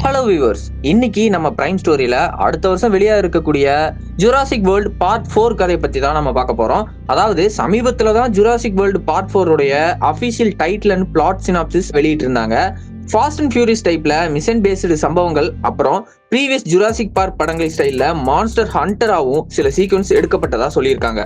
Hello viewers, இன்னைக்கு நம்ம prime ஸ்டோரியில அடுத்த வருஷம் வெளியா இருக்கக்கூடிய ஜுராசிக் வேர்ல்டு பார்ட் 4 கதையை பத்தி தான் நம்ம பார்க்க போறோம். அதாவது சமீபத்துல தான் ஜுராசிக் வேர்ல்டு பார்ட் 4 உடைய official title and plot synopsis வெளியிட்டு இருந்தாங்க. ஃபாஸ்ட் அண்ட் ஃபியூரியஸ் டைப்ல மிஷன் பேஸ்டு சம்பவங்கள், அப்புறம் ப்ரீவியஸ் ஜுராசிக் பார்க் படங்கள் ஸ்டைல்ல மான்ஸ்டர் ஹண்டராவும் சில சீக்வன்ஸ் எடுக்கப்பட்டதா சொல்லியிருக்காங்க.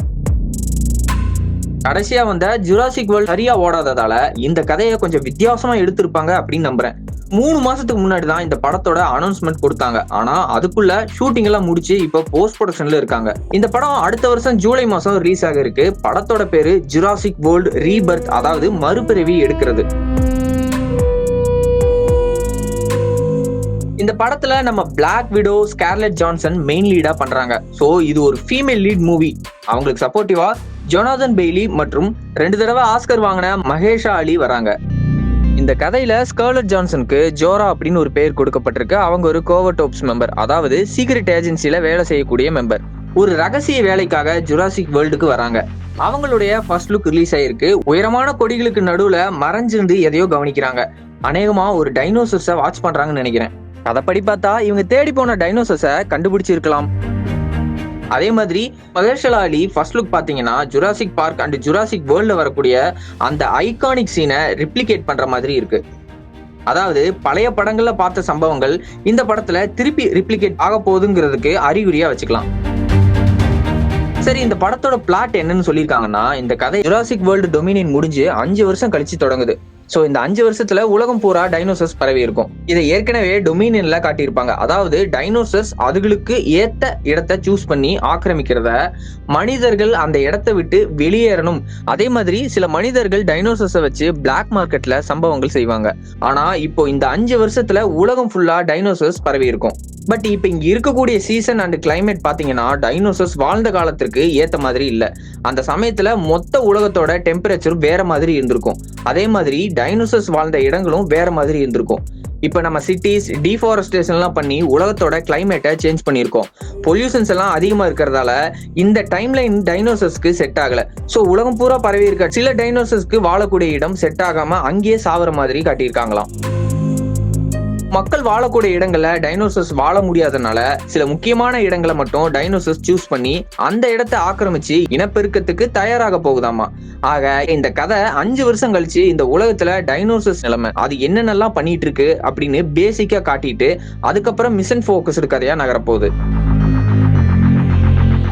கடைசியா வந்த ஜுராசிக் வேர்ல்ட் சரியா ஓடாததால இந்த கதையை கொஞ்சம் வித்தியாசமா எடுத்திருப்பாங்க அப்படின்னு நம்புறேன். 3 மாசத்துக்கு முன்னாடி தான் இந்த படத்தோட அனௌன்ஸ்மெண்ட் கொடுத்தாங்க. ஆனா அதுக்குள்ள ஷூட்டிங் எல்லாம் முடிச்சு இப்ப போஸ்ட் ப்ரொடக்ஷன்ல இருக்காங்க. இந்த படம் அடுத்த வருஷம் ஜூலை மாசம் ரிலீஸ் ஆக இருக்கு. படத்தோட பேரு ஜுராசிக் வேர்ல்ட் ரீபர்த், அதாவது மறுபிறவி எடுக்கிறது. இந்த படத்துல நம்ம black widow Scarlett Johansson main லீடா பண்றாங்க. சோ இது ஒரு ஃபீமேல் லீட் மூவி. அவங்களுக்கு சப்போர்ட்டிவா ஜொனாதன் பெய்லி மற்றும் 2 தடவை ஆஸ்கர் வாங்கின மகேஷா அலி வராங்க. இந்த கதையில ஸ்கார்லெட் ஜான்சனுக்கு ஜோரா அப்படின்னு ஒரு பெயர் கொடுக்கப்பட்டிருக்கு. அவங்க ஒரு கோவர்ட் ஆப்ஸ் மெம்பர், அதாவது சீக்ரெட் ஏஜென்சில வேலை செய்யக்கூடிய மெம்பர். ஒரு ரகசிய வேலைக்காக ஜுராசிக் வேர்ல்டுக்கு வராங்க. அவங்களுடைய ஃபர்ஸ்ட் லுக் ரிலீஸ் ஆயிருக்கு. உயரமான கொடிகளுக்கு நடுவுல மறைஞ்சிருந்து எதையோ கவனிக்கிறாங்க. அநேகமா ஒரு டைனோசர்ஸை வாட்ச் பண்றாங்கன்னு நினைக்கிறேன். கதைப்படி பார்த்தா இவங்க தேடி போன டைனோசர்ஸை கண்டுபிடிச்சிருக்கலாம். அதே மாதிரி மகேஷா அலி ஃபர்ஸ்ட் லுக் பாத்தீங்கன்னா ஜுராசிக் பார்க் அண்ட் ஜுராசிக் வேர்ல்ட்ல வரக்கூடிய அந்த ஐகானிக் சீனை ரிப்ளிகேட் பண்ற மாதிரி இருக்கு. அதாவது பழைய படங்கள்ல பார்த்த சம்பவங்கள் இந்த படத்துல திருப்பி ரிப்ளிகேட் ஆக போகுதுங்கிறதுக்கு அறிகுறியா வச்சுக்கலாம். சரி, இந்த படத்தோட பிளாட் என்னன்னு சொல்லியிருக்காங்கன்னா, இந்த கதை ஜுராசிக் வேர்ல்டு டொமினியன் முடிஞ்சு 5 வருஷம் கழிச்சு தொடங்குது. சோ இந்த 5 வருஷத்துல உலகம் பூரா டைனோசர்ஸ் பரவி இருக்கும். இதை ஏற்கனவே டொமினியன்ல காட்டியிருப்பாங்க. அதாவது டைனோசர்ஸ் அதுகளுக்கு ஏத்த இடத்தை சூஸ் பண்ணி ஆக்கிரமிக்கிறத, மனிதர்கள் அந்த இடத்தை விட்டு வெளியேறணும். அதே மாதிரி சில மனிதர்கள் டைனோசர்ஸை வச்சு பிளாக் மார்க்கெட்ல சம்பவங்கள் செய்வாங்க. ஆனா இப்போ இந்த 5 வருஷத்துல உலகம் ஃபுல்லா டைனோசர்ஸ் பரவி இருக்கும். பட் இப்ப இங்க இருக்கக்கூடிய சீசன் அண்ட் கிளைமேட் பாத்தீங்கன்னா டைனோசர்ஸ் வாழ்ந்த காலத்திற்கு ஏத்த மாதிரி இல்ல. அந்த சமயத்துல மொத்த உலகத்தோட டெம்பரேச்சர் வேற மாதிரி இருந்திருக்கும். அதே மாதிரி டைனோசர்ஸ் வாழ்ந்த இடங்களும் வேற மாதிரி இருந்திருக்கும். இப்ப நம்ம சிட்டிஸ் டிஃபாரஸ்டேஷன் எல்லாம் பண்ணி உலகத்தோட கிளைமேட்டை சேஞ்ச் பண்ணியிருக்கோம். பொல்யூஷன்ஸ் எல்லாம் அதிகமா இருக்கிறதால இந்த டைம்லைன் டைனோசர்ஸ்க்கு செட் ஆகல. சோ உலகம் பூரா பரவி இருக்க சில டைனோசர்ஸ்க்கு வாழக்கூடிய இடம் செட் ஆகாம அங்கேயே சாவற மாதிரி காட்டியிருக்காங்களாம். மக்கள் வாழக்கூடிய இடங்கள்ல டைனோசர்ஸ் வாழ முடியாதனால சில முக்கியமான இடங்களை மட்டும் டைனோசர்ஸ் சூஸ் பண்ணி அந்த இடத்தை ஆக்கிரமிச்சு இனப்பெருக்கத்துக்கு தயாராக போகுதாமா. ஆக இந்த கதை 5 வருஷம் கழிச்சு இந்த உலகத்துல டைனோசர்ஸ் நிலைமை அது என்னென்னலாம் பண்ணிட்டு இருக்கு அப்படின்னு பேசிக்கா காட்டிட்டு அதுக்கப்புறம் மிஷன் போக்கஸ்டு கதையா நகரப்போகுது.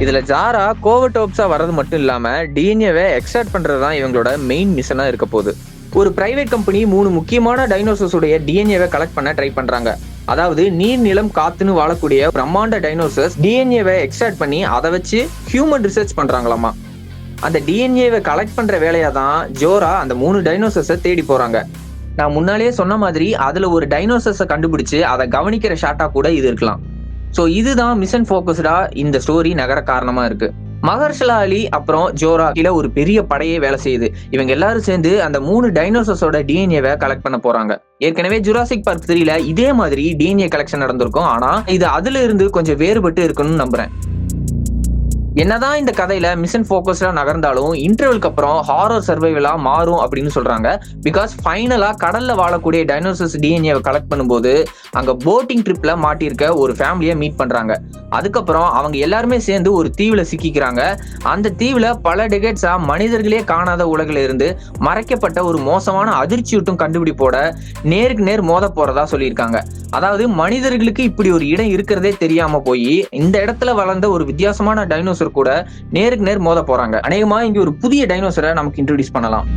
இதுல ஜாரா கோவர்ட் வர்றது மட்டும் இல்லாம டிஎன்ஏவை எக்ஸ்ட்ராக்ட் பண்றதுதான் இவங்களோட மெயின் மிஷனா இருக்க போகுது. ஒரு பிரைவேட் கம்பெனி 3 முக்கியமான டைனோசர்ஸ் உடைய டிஎன்ஏவை கலெக்ட் பண்ண ட்ரை பண்றாங்க. அதாவது நீர், நிலம், காத்துன்னு வாழக்கூடிய பிரம்மாண்ட டைனோசர்ஸ் டிஎன்ஏவை எக்ஸ்ட்ராக்ட் பண்ணி அதை வச்சு ஹியூமன் ரிசர்ச் பண்றாங்களாமா. அந்த டிஎன்ஏவை கலெக்ட் பண்ற வேலையா தான் ஜோரா அந்த 3 டைனோசர்ஸை தேடி போறாங்க. நான் முன்னாலேயே சொன்ன மாதிரி அதுல ஒரு டைனோசர்ஸை கண்டுபிடிச்சு அதை கவனிக்கிற ஷாட்டா கூட இது இருக்கலாம். சோ இதுதான் மிஷன் போக்கஸ்டா இந்த ஸ்டோரி நகர காரணமா இருக்கு. மகர்ஷலா அலி அப்புறம் ஜோரா கீழே ஒரு பெரிய படையே வேலை செய்யுது. இவங்க எல்லாரும் சேர்ந்து அந்த 3 டைனோசர்ஸோட டிஎன்ஏவை கலெக்ட் பண்ண போறாங்க. ஏற்கனவே ஜுராசிக் பார்க் 3ல இதே மாதிரி டிஎன்ஏ கலெக்ஷன் நடந்திருக்கும். ஆனா இது அதுல இருந்து கொஞ்சம் வேறுபட்டு இருக்குன்னு நம்புறேன். என்னதான் இந்த கதையில மிஷன் போக்கஸ்டா நகர்ந்தாலும் இன்டர்வலுக்கு அப்புறம் ஹாரர் சர்வைவலா மாறும் அப்படின்னு சொல்றாங்க. பிகாஸ் ஃபைனலா கடல்ல வாழக்கூடிய டைனோசர்ஸ் டிஎன்ஏவை கலெக்ட் பண்ணும்போது அங்க போட்டிங் ட்ரிப்ல மாட்டிருக்க ஒரு ஃபேமிலியை மீட் பண்றாங்க. அதுக்கப்புறம் அவங்க எல்லாருமே சேர்ந்து ஒரு தீவுல சிக்கிக்கிறாங்க. அந்த தீவுல பல டெகேட்ஸா மனிதர்களே காணாத உலகில இருந்து மறைக்கப்பட்ட ஒரு மோசமான அதிர்ச்சியூட்டும் கண்டுபிடிப்போட நேருக்கு நேர் மோத போறதா சொல்லியிருக்காங்க. அதாவது மனிதர்களுக்கு இப்படி ஒரு இடம் இருக்கிறதே தெரியாம போய் இந்த இடத்துல வளர்ந்த ஒரு வித்தியாசமான டைனோசர் கூட நேருக்கு நேர் மோத போறாங்க. அநேகமா இங்க ஒரு புதிய டைனோசரை நமக்கு இன்ட்ரோடியூஸ் பண்ணலாம்.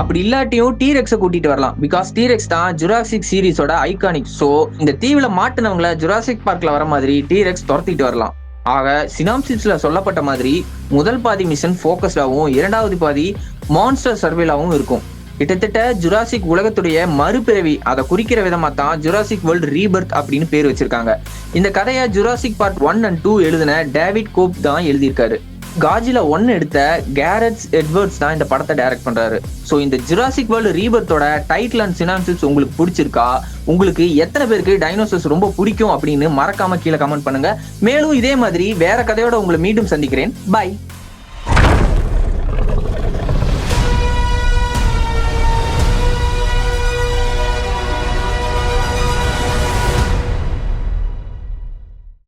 அப்படி இல்லாட்டியும் டீரெக்ஸை கூட்டிட்டு வரலாம். பிகாஸ் டீரெக்ஸ் தான் ஜுராசிக் சீரிஸோட ஐகானிக். சோ இந்த தீவுல மாட்டினவங்களை ஜுராசிக் பார்க்ல வர மாதிரி டீரெக்ஸ் துரத்திட்டு வரலாம். ஆக சினாப்சிஸ்ல சொல்லப்பட்ட மாதிரி முதல் பாதி மிஷன் போக்கஸ்டாவும் 2வது பாதி மான்ஸ்டர் சர்வேலாவும் இருக்கும். கிட்டத்தட்ட ஜுராசிக் உலகத்துடைய மறுபிறவி அதை குறிக்கிற விதமா தான் ஜுராசிக் வேர்ல்டு ரீபர்த் அப்படின்னு பேர் வச்சிருக்காங்க. இந்த கதையை ஜுராசிக் பார்ட் 1 and 2 எழுதின டேவிட் கோப் தான் எழுதியிருக்காரு. காஜிலா 1 எடுத்த கேரட்ஸ் எட்வர்ட்ஸ் தான் இந்த படத்தை டைரக்ட் பண்றாரு. சோ இந்த ஜுராசிக் வேர்ல்டு ரீபர்த்தோட டைட்டில் அண்ட் சினாப்சிஸ் உங்களுக்கு பிடிச்சிருக்கா? உங்களுக்கு எத்தனை பேருக்கு டைனோசர்ஸ் ரொம்ப பிடிக்கும் அப்படின்னு மறக்காம கீழே கமெண்ட் பண்ணுங்க. மேலும் இதே மாதிரி வேற கதையோட உங்களை மீண்டும் சந்திக்கிறேன். பை.